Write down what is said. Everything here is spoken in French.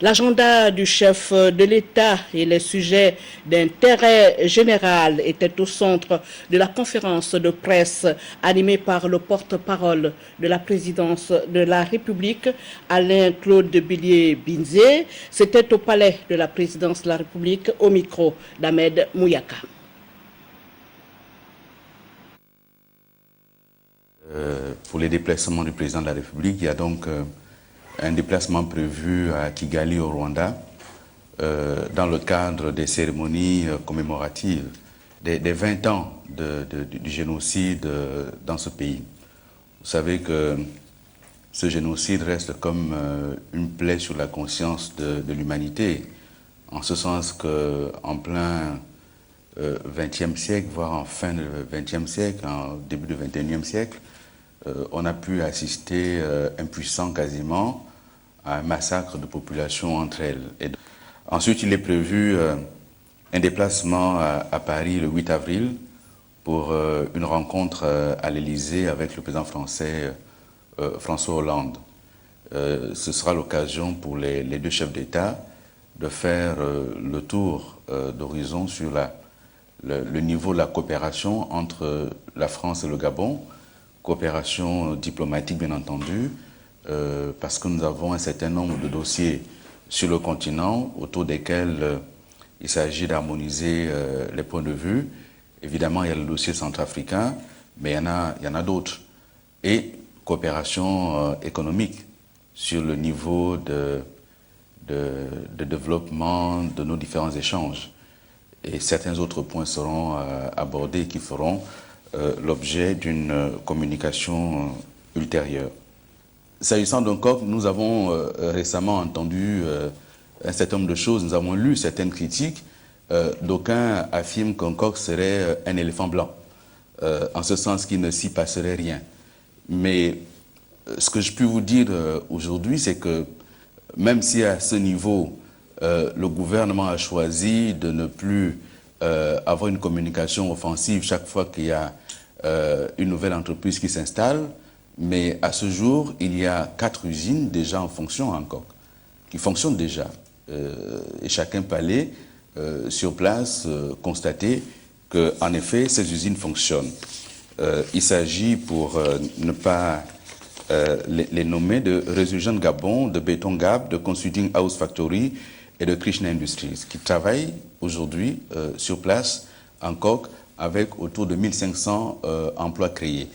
L'agenda du chef de l'État et les sujets d'intérêt général étaient au centre de la conférence de presse animée par le porte-parole de la présidence de la République, Alain-Claude Billier-Binzé. C'était au palais de la présidence de la République, au micro d'Ahmed Mouyaka. Pour les déplacements du président de la République, il y a donc un déplacement prévu à Kigali au Rwanda dans le cadre des cérémonies commémoratives des 20 ans du génocide dans ce pays. Vous savez que ce génocide reste comme une plaie sur la conscience de l'humanité, en ce sens qu'en plein XXe siècle, voire en fin du XXe siècle, en début du XXIe siècle, on a pu assister, impuissant quasiment, à un massacre de population entre elles. Ensuite, il est prévu un déplacement à Paris le 8 avril pour une rencontre à l'Élysée avec le président français François Hollande. Ce sera l'occasion pour les deux chefs d'État de faire le tour d'horizon sur le niveau de la coopération entre la France et le Gabon, coopération diplomatique bien entendu, parce que nous avons un certain nombre de dossiers sur le continent autour desquels il s'agit d'harmoniser les points de vue. Évidemment, il y a le dossier centrafricain, mais il y en a d'autres. Et coopération économique sur le niveau de développement de nos différents échanges. Et certains autres points seront abordés qui feront l'objet d'une communication ultérieure. S'agissant d'un COP, nous avons récemment entendu un certain nombre de choses, nous avons lu certaines critiques. D'aucuns affirment qu'un COP serait un éléphant blanc, en ce sens qu'il ne s'y passerait rien. Mais ce que je peux vous dire aujourd'hui, c'est que même si à ce niveau, le gouvernement a choisi de ne plus avoir une communication offensive chaque fois qu'il y a une nouvelle entreprise qui s'installe, mais à ce jour, il y a 4 usines déjà en fonction encore, qui fonctionnent déjà. Et chacun peut aller sur place constater qu'en effet, ces usines fonctionnent. Il s'agit, pour ne pas les nommer, de Resurgent Gabon, de Béton Gab, de Consulting House Factory et de Krishna Industries, qui travaillent aujourd'hui sur place en coque avec autour de 1500 emplois créés.